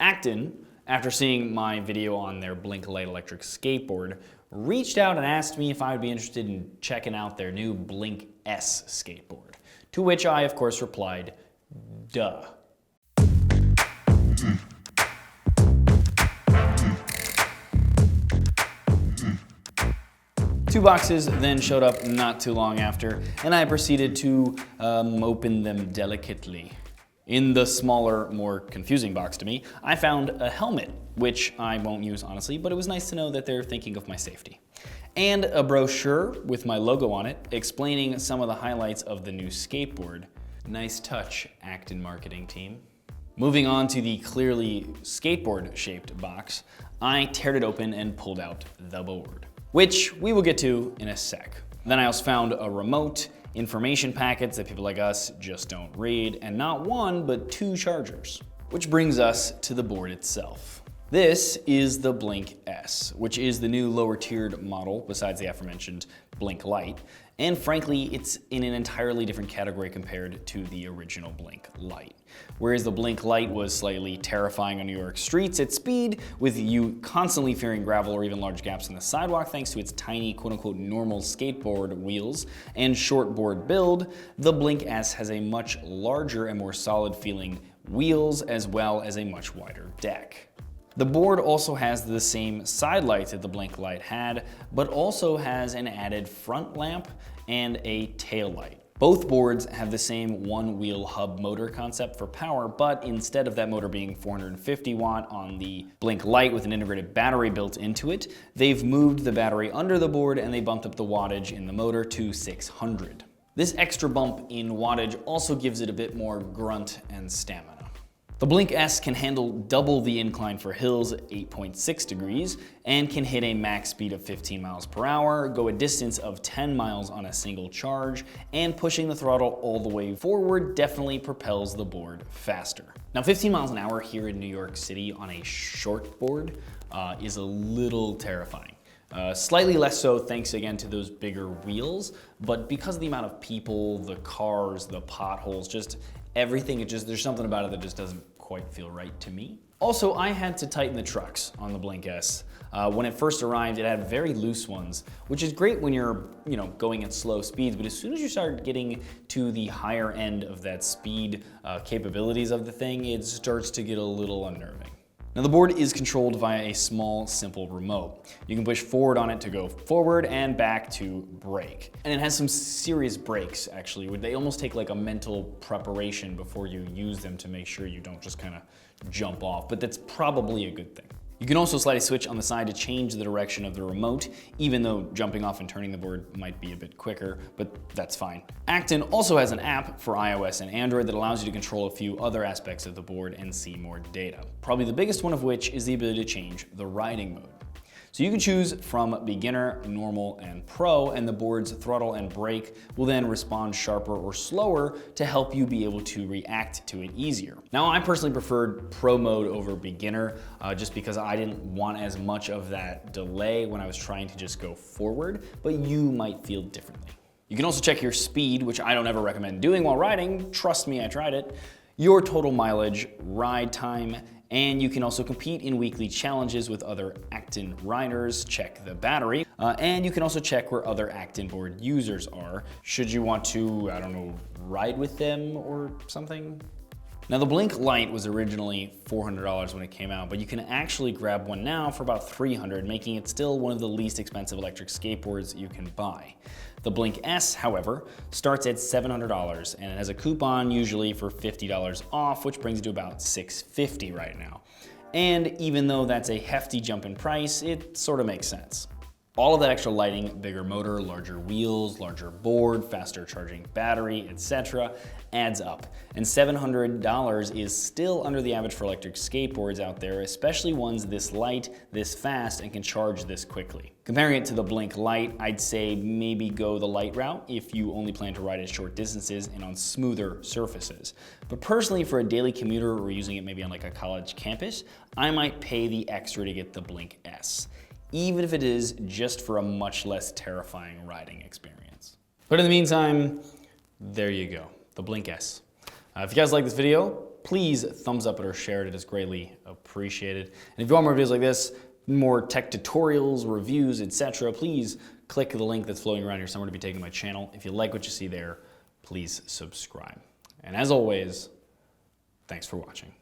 Acton, after seeing my video on their Blink Light electric skateboard, reached out and asked me if I would be interested in checking out their new Blink S skateboard. To which I, of course, replied, duh. Two boxes then showed up not too long after, and I proceeded to open them delicately. In the smaller, more confusing box to me, I found a helmet, which I won't use honestly, but it was nice to know that they're thinking of my safety. And a brochure with my logo on it, explaining some of the highlights of the new skateboard. Nice touch, Acton marketing team. Moving on to the clearly skateboard-shaped box, I teared it open and pulled out the board, which we will get to in a sec. Then I also found a remote, information packets that people like us just don't read, and not one, but two chargers. Which brings us to the board itself. This is the Blink S, which is the new lower tiered model besides the aforementioned Blink Light, and frankly, it's in an entirely different category compared to the original Blink Light. Whereas the Blink Light was slightly terrifying on New York streets at speed, with you constantly fearing gravel or even large gaps in the sidewalk thanks to its tiny quote-unquote normal skateboard wheels and short board build, the Blink S has a much larger and more solid feeling wheels as well as a much wider deck. The board also has the same side lights that the Blink Light had, but also has an added front lamp and a tail light. Both boards have the same one-wheel hub motor concept for power, but instead of that motor being 450 watt on the Blink Light with an integrated battery built into it, they've moved the battery under the board and they bumped up the wattage in the motor to 600. This extra bump in wattage also gives it a bit more grunt and stamina. The Blink S can handle double the incline for hills at 8.6 degrees and can hit a max speed of 15 miles per hour, go a distance of 10 miles on a single charge, and pushing the throttle all the way forward definitely propels the board faster. Now 15 miles an hour here in New York City on a short board is a little terrifying. Slightly less so thanks again to those bigger wheels, but because of the amount of people, the cars, the potholes, just everything, there's something about it that just doesn't quite feel right to me. Also, I had to tighten the trucks on the Blink S. When it first arrived, it had very loose ones, which is great when you're going at slow speeds, but as soon as you start getting to the higher end of that speed capabilities of the thing, it starts to get a little unnerving. Now the board is controlled via a small, simple remote. You can push forward on it to go forward and back to brake. And it has some serious brakes, actually. They almost take like a mental preparation before you use them to make sure you don't just kind of jump off, but that's probably a good thing. You can also slide a switch on the side to change the direction of the remote, even though jumping off and turning the board might be a bit quicker, but that's fine. Acton also has an app for iOS and Android that allows you to control a few other aspects of the board and see more data. Probably the biggest one of which is the ability to change the riding mode. So you can choose from beginner, normal, and pro, and the board's throttle and brake will then respond sharper or slower to help you be able to react to it easier. Now, I personally preferred pro mode over beginner just because I didn't want as much of that delay when I was trying to just go forward, but you might feel differently. You can also check your speed, which I don't ever recommend doing while riding. Trust me, I tried it. Your total mileage, ride time, and you can also compete in weekly challenges with other Acton riders, check the battery, and you can also check where other Acton board users are, should you want to, I don't know, ride with them or something. Now the Blink Light was originally $400 when it came out, but you can actually grab one now for about $300, making it still one of the least expensive electric skateboards you can buy. The Blink S, however, starts at $700 and it has a coupon usually for $50 off, which brings it to about $650 right now. And even though that's a hefty jump in price, it sort of makes sense. All of that extra lighting, bigger motor, larger wheels, larger board, faster charging battery, etc. adds up. And $700 is still under the average for electric skateboards out there, especially ones this light, this fast, and can charge this quickly. Comparing it to the Blink Light, I'd say maybe go the light route if you only plan to ride at short distances and on smoother surfaces. But personally, for a daily commuter or using it maybe on like a college campus, I might pay the extra to get the Blink S, even if it is just for a much less terrifying riding experience. But in the meantime, there you go, the Blink S. If you guys like this video, please thumbs up it or share it. It is greatly appreciated. And if you want more videos like this, more tech tutorials, reviews, etc., please click the link that's floating around here somewhere to be taken to my channel. If you like what you see there, please subscribe. And as always, thanks for watching.